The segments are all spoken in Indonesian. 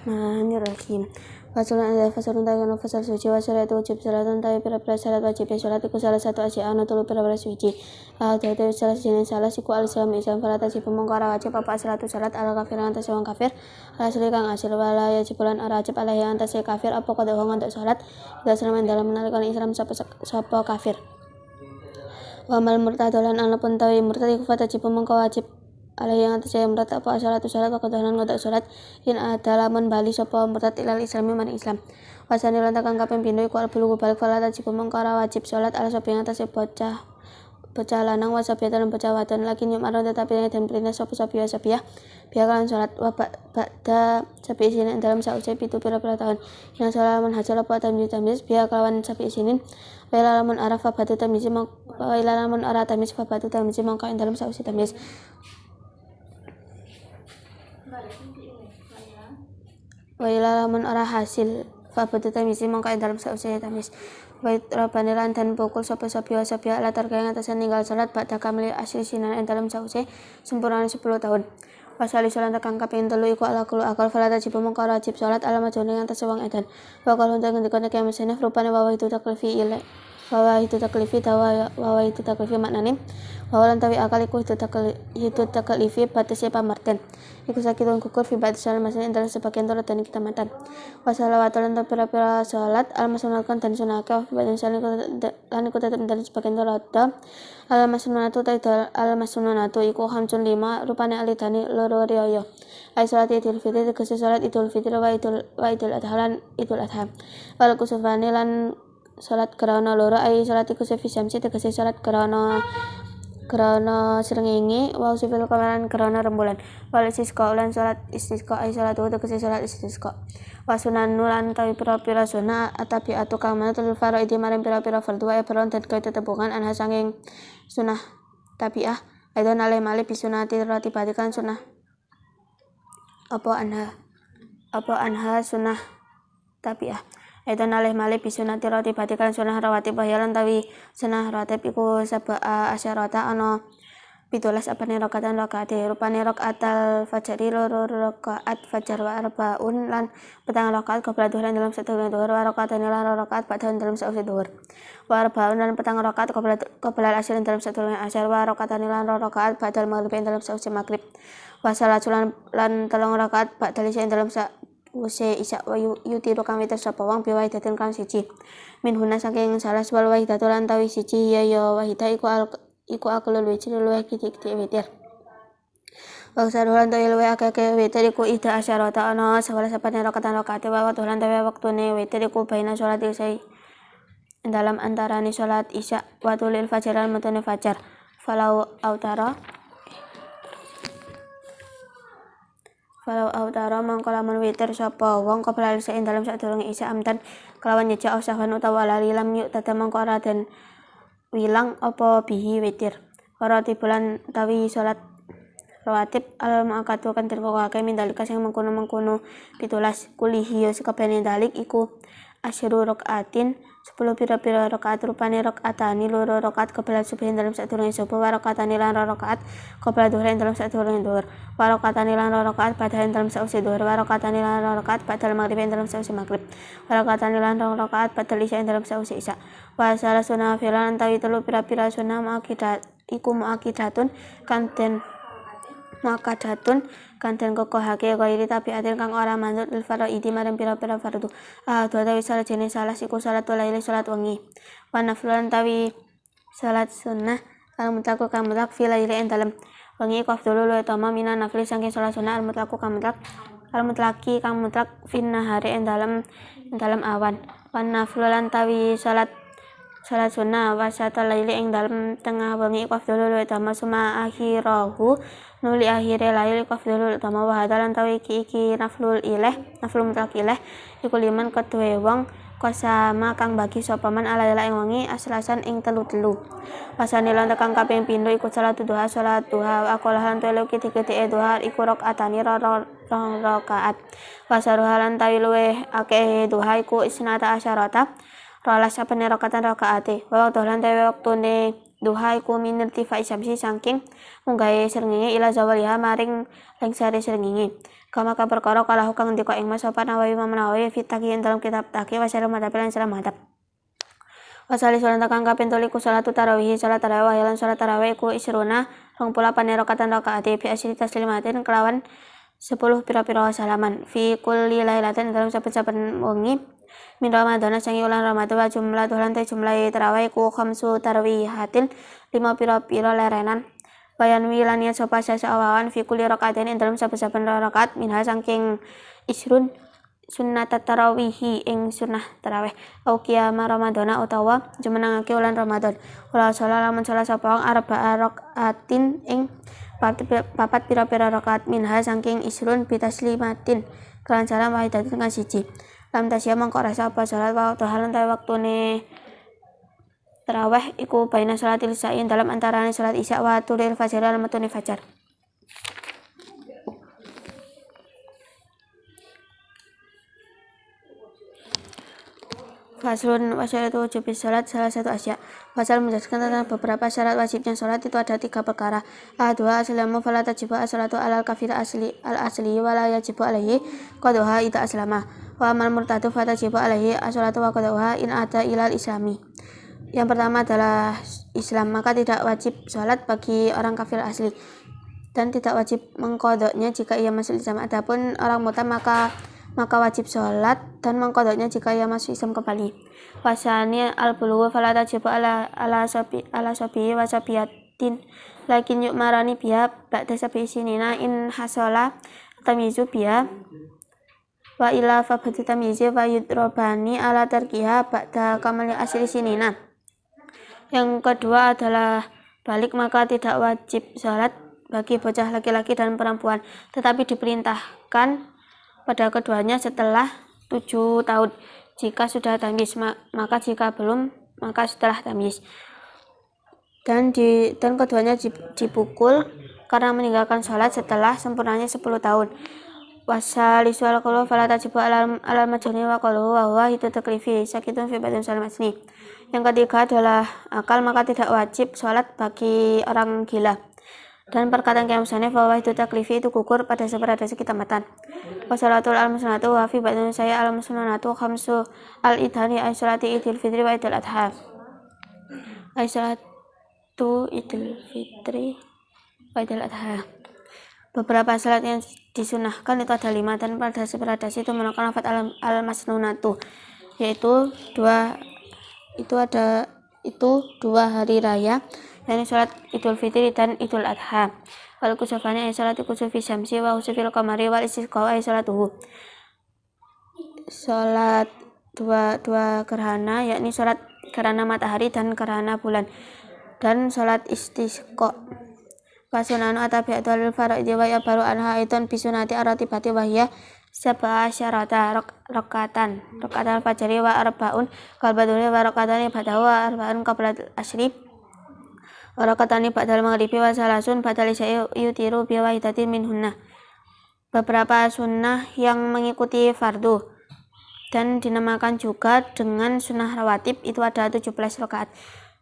Bismillahirrahmanirrahim. Fasalun tayyibun fasal suci wa salatu wajib salatun tayyib pira-pira salat wajib salat iku salah satu asya'ana tulu pira-pira suci. Dadi salah jenis salah siku al-islam falata jibu mongkara wajib apa salatu salat ala kafir antas wong kafir. Asli kang asil wala wajib lan ora wajib alaihi antas kafir apa kode wong untuk salat dalam menalikan Islam sapa kafir. Wa mal murtadolan anapun tawi murtad iku fata jibu mongko wajib alaihi yang atas saya murtad apa salatu salat wa kedahanan ngodak salat in ada lamun bali sapa murtad ilal islami man Islam wasani lantakan kaping pindho iku albulugu balik falata jibu mongkara wajib salat ala sapa yang atas bocah lanang wa sabiatan bocah wadon lagi nyum aron tetapi dan perintah sapa sabiah biarkan salat wa ba'da sabi isinin dalam sausai pitu pira-pira tahun yang salat lamun hajal apa tamyiz biar kelawan sabi isinin wa lamun arafa batu tamyiz wa lamun ara tamyiz fa batu tamyiz mongko ing dalam sausai tamyiz wa lamun ara hasil fa batu tamyiz mongko ing dalam sausai tamyiz wa rabanilan dan pukul sapa sabiah latar kaya ngatasan ninggal salat ba'da kamil asri sinan ing dalam sausai sempurna 10 tahun wasali salat tekan kaping 3 iku ala kulu akal falata jibu mongko wajib salat ala majone yang tasawang edan wa kalau untuk ngendikane kaya mesene rupane wa itu taklifi ile wa itu taklifi maknane wa lan tawi akal iku itu taklifi batese pamarten iku sakitun kukur fi batasal masane dalam sebagian toro dan kita matan wasalawatan lan pira-pira salat al masunatkan dan sunaka badan saling lan iku tetep dalam sebagian toro al masunatu iku hamsun 5 rupane alidani loro riyo ai salat idul fitri tegese salat idul fitri wa idul adha lan idul adha wal kusufani lan salat krana loro ai salat iku sefisamsi tegese salat krana srengenge wa sifil kamaran krana rembulan wal istisqa lan salat istisqa ai salat tegese salat istisqa wa sunanu lan tawi pira-pira sunah atabiatu kang manatul faraidi maring pira-pira fardhu wa peron dan kaya tetebungan anha sanging sunah tabiah aidon alai mali bisunati ratibatikan sunah apa anha sunah tabiah aidon alai mali bisunati ratibatikan sunah rawatib bayalan tawi sunah rawatib iku sab'a asyarata ana 17 apane rakaatan rupane rakaatal fajri loro rakaat fajar wa arbaun lan petang rakaat qabla dhuhur dalam sedurunge dhuhur wa rakaatan lan rakaat padahal dalam sausé dhuhur wa arbaun lan petang rakaat qabla asar dalam sedurunge asar wa rakaatan lan rakaat padahal maghrib dalam sausé maghrib wa salatul lan 3 rakaat padahal isya dalam sausé isya wa yutiru kang witir sapa wong biwaidatin kang siji min huna saking salas wal wahidatul lan tawi siji ya wahidah iku aklul witri luwih kitik witir waksa dolan tawi luwih akeh witir iku ida asyarata ana 11 sapane rakaatan rakaate wa dolan tawi waktune witir iku baina salat isya dalam antarane salat isya wa tulil fajar lan metune fajar falau autara mangko lamun witir sapa wong qabla isya dalam sadurunge isya amdan kelawan nyeja usahan utawa lali lam yuk tata mangko ora den wilang apa bihi witir roti bulan tawi salat rawatib al muakadu kan terkokake mindalika sing mengkono 17 kulihi sakabehane dalik iku asyru rakaatin 10 pira-pira rakaat rupane rakaatani loro rakaat qabla subuh dalam sadurunge subuh wa rakaatani lan rakaat qabla dhuhur dalam sadurunge dhuhur wa rakaatani lan rakaat padahal dalam sausé dhuhur wa rakaatani lan rakaat padahal maghrib dalam sausé maghrib wa rakaatani lan rakaat padahal isya dalam sausé isya wa salah sunah filan tawi 3 pira-pira sunah muakidatun kanten kokohake gairi tabiatin kang ora manut lil faraidi marang pira-pira fardu dua tawi salat jenis salah iku salat laili salat wengi wa naflan tawi salat sunnah al mutlaku kang mutlak fi laili ing dalem wengi iku afdhalu luwih utama minan nafli saking salat sunnah al mutlaku kang mutlaki kang mutlak fin nahari ing dalem awan wa naflan tawi salat sunnah wasata laili ing dalem tengah wengi iku afdhalu luwih utama suma akhirahu nuli akhire lail iku afdhalu utama wa hadalan tawi iki naflul mutlak ileh iku liman kedue wong kosama kang bagi sapa man ala ing wengi aslasan ing telu wasane lan tekan kaping pindho iku salat duha akolahan telu kiti-kitike duha iku rakaatani rakaat wasaruhalan tawi luweh akeh duha iku isnata asyarata rolas sapane rakaatan rakaate wa dolan tawi waktune duha iku min irtifai syamsi saking munggahe srengenge ila zawaliha maring lengsare srengenge. Kama ka perkara kalahu kang ngendika ing Mas Sofyan Nawawi Nawawi fi Taqi dalam kitab Taqi wa syarah madhab lan syarah madhab. Wasali salat kang kaping 3 iku salatu tarawih salat tarawih lan salat tarawih iku isruna 28 rakaat fi asyri taslimatin kelawan 10 pira-pira salaman fi kulli lailatin dalam saben-saben wengi min Ramadan sangi ulan Ramadan wa jumlah lan jumlah tarawih ku khamsu tarawihatin 5 pira-pira lerenan bayan wilan niat sapa sasawawan fi kulli rakaatin dalam saben-saben rakaat minha saking isrun sunnat tarawihi ing sunnah tarawih au qiyama Ramadana utawa jumenengake ulan Ramadan wala salat lamun salat sapa arba'a rakaatin ing papat pira-pira rakaat minha saking isrun bitaslimatin kelan salam wahidatin dengan siji lam tasya mangko rasa apa salat waktu halan ta waktune tarawih iku baina salatil isyain dalam antarané salat isya wa tulil fajr lan metune fajar. Faslun wasyaratu wujubi salat salah satu asya. Fasal menjelaskan tentang beberapa syarat wajibnya salat itu ada 3 perkara. Dua aslamu fala tajibu as-salatu alal kafir al-asli wala yajibu alaihi qaduha idza aslama. Wa amal murtadu fatajibu alaihi as-salatu wa qaduha in ada ilal islami. Yang pertama adalah Islam, maka tidak wajib salat bagi orang kafir asli dan tidak wajib mengkodoknya jika ia masuk Islam. Adapun orang murtad maka wajib sholat dan mengkodoknya jika ia masuk Islam kembali. Wasani al-bulughu fala tajibu ala sabi wa sabiyatin lakin yu'marani biha ba'da sabi sinina in hasala tamyizu biha wa ila fabatu tamyizi wa yudrobani ala tarkiha ba'da kamali asli sinina. Yang kedua adalah balik, maka tidak wajib sholat bagi bocah laki-laki dan perempuan, tetapi diperintahkan pada keduanya setelah 7 tahun jika sudah tamyiz, maka jika belum maka setelah tamyiz. Dan keduanya dipukul karena meninggalkan sholat setelah sempurnanya 10 tahun. Wasalisu al-qulu fala tajibu alal majnuni wa qulu wa huwa itu taklifi sakitun fi badin salmasni. Yang ketiga adalah akal, maka tidak wajib sholat bagi orang gila. Dan perkataan Kiai Musannif bahwa itu taklifi itu gugur pada separadasi kitamatan. Wassalatul al-musnatu wa fi ba'dun saya al-musnatu khamsu al-idhani ay salati idil fitri wa idil adha. Ay salatu idil fitri wa idil adha. Beberapa salat yang disunahkan itu ada 5 dan pada separadasi itu menunjukkan lafaz al-masnunatu yaitu 2 hari raya, yakni salat Idul Fitri dan Idul Adha. Wal kusufani ay salat kusufi syamsi wa kusufil qamari wal istisqa ay salatuhu. Salat dua gerhana, yakni salat gerhana matahari dan gerhana bulan, dan salat istisqa. Wasunanu atabi'atu lil faraidi wa yabaru anha aidan bisunati aratibati wa hiya sab'a syarata rakatan fajri wa arba'un qalbaduri wa rakatani ba'dahu wa arba'un qabla asri wa rakatani ba'dal maghribi wa salasun ba'dal isya'i yutiru bi wahidatin minhunna. Beberapa sunnah yang mengikuti fardu dan dinamakan juga dengan sunnah rawatib itu ada 17 rakaat,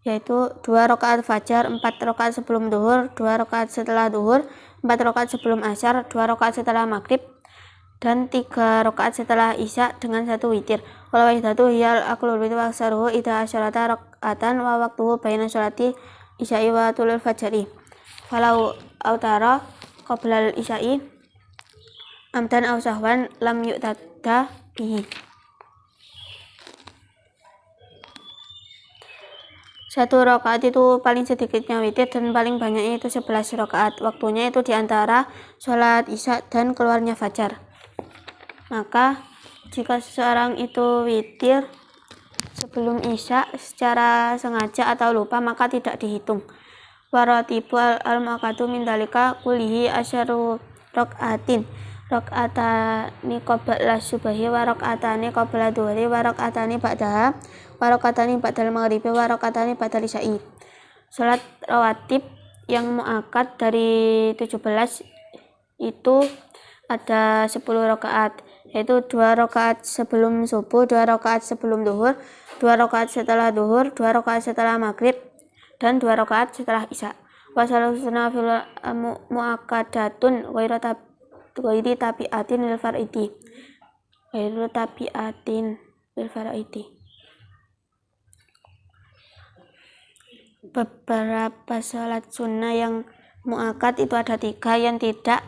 yaitu 2 rakaat fajar, 4 rakaat sebelum duhur, 2 rakaat setelah duhur, 4 rakaat sebelum asyar, 2 rakaat setelah maghrib, dan 3 rakaat setelah isya dengan 1 witir. Wal wahidatu hiyal aqlul witir wa aksaruhu idza asyarata rakaatan wa waqtuhu baina sholati isya'i wa tulul fajri. Falau autara qabla isya'i amdan aw sahwan lam yu'tada bihi. 1 rakaat itu paling sedikitnya witir dan paling banyaknya itu 11 rakaat. Waktunya itu diantara sholat isya dan keluarnya fajar. Maka jika seseorang itu witir sebelum isya secara sengaja atau lupa maka tidak dihitung. Waratibu al-maqatu min dalika kulihi asyaru rakaatin. Rakaatani qabla subahi wa rakaatani qabla dhuhri wa rakaatani ba'daha wa rakaatani ba'dal maghribi wa rakaatani ba'dal isya'i. Salat rawatib yang muakkad dari 17 itu ada 10 rakaat, yaitu 2 rakaat sebelum subuh, 2 rakaat sebelum duhur, 2 rakaat setelah duhur, 2 rakaat setelah maghrib, dan 2 rakaat setelah isya. Wasal sunnah fil muakkadatun ghairi tabi'atin lil faridi. Ghairu tabi'atin lil faridi. Beberapa sholat sunnah yang muakkad itu ada 3 yang tidak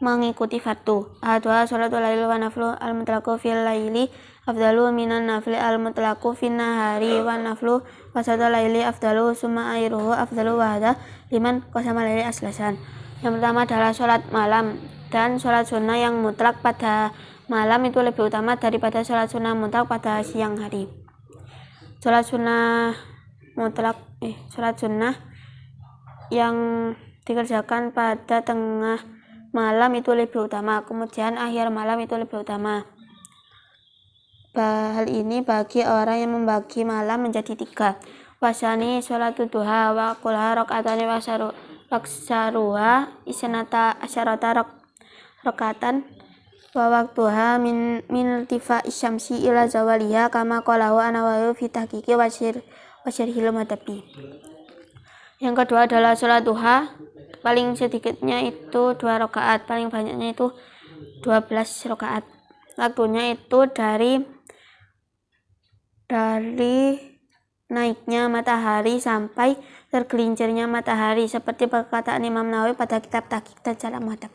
mengikuti fardu. Adwa sholatul laili wa naflu al-mutlaqu fil laili afdalu minan nafli al-mutlaqu fin nahari wa naflu wasata laili afdalu summa airuhu afdalu wahada liman qasama laili aslasan. Yang pertama adalah sholat malam, dan sholat sunnah yang mutlak pada malam itu lebih utama daripada sholat sunnah mutlak pada siang hari. Sholat sunnah yang dikerjakan pada tengah malam itu lebih utama, kemudian akhir malam itu lebih utama. Hal ini bagi orang yang membagi malam menjadi 3. Wasani sholatud duha wa qulha rakaatani waksaruha isnata asyarata rakaatan wa waktuha min iltifa isyamsi ila zawaliha kama qalahu An-Nawawi fi tahqiqi wasyirhil madhabi. Yang kedua adalah sholat duha, paling sedikitnya itu 2 rakaat, paling banyaknya itu 12 rakaat. Waktunya itu dari naiknya matahari sampai tergelincirnya matahari, seperti perkataan Imam Nawawi pada kitab Tahqiq dan Syarah Muhadzab.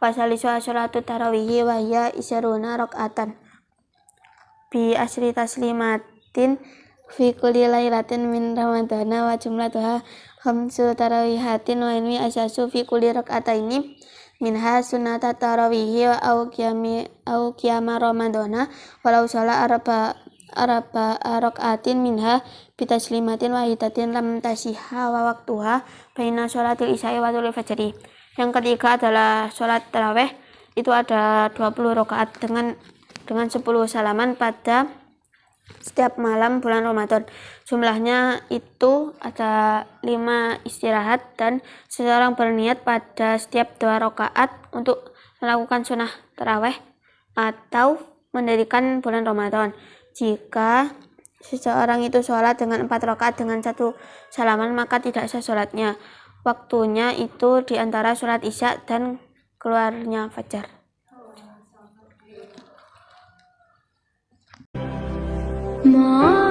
Wasalisu sholatu tarawihi wa hiya isyaruna rakaatan bi asri taslimatin fi kulli lailatin min ramadhana wa jumlatuha khamsu tarawihatin wa inwi asyasu fi kulli rak'ataini minha sunnata tarawihi wa au qiyama ramadhana walau shala arba rak'atin minha bitaslimatin wahidatin lam tasihha wa waktuha baina sholatil isya'i wa dhul fajri. Yang ketiga adalah sholat tarawih, itu ada 20 rakaat dengan 10 salaman pada setiap malam bulan Ramadan. Jumlahnya itu ada 5 istirahat, dan seseorang berniat pada setiap 2 rakaat untuk melakukan sunnah tarawih atau mendirikan bulan Ramadan. Jika seseorang itu sholat dengan 4 rakaat dengan 1 salaman, maka tidak sah sholatnya. Waktunya itu di antara sholat isya dan keluarnya fajar. Ma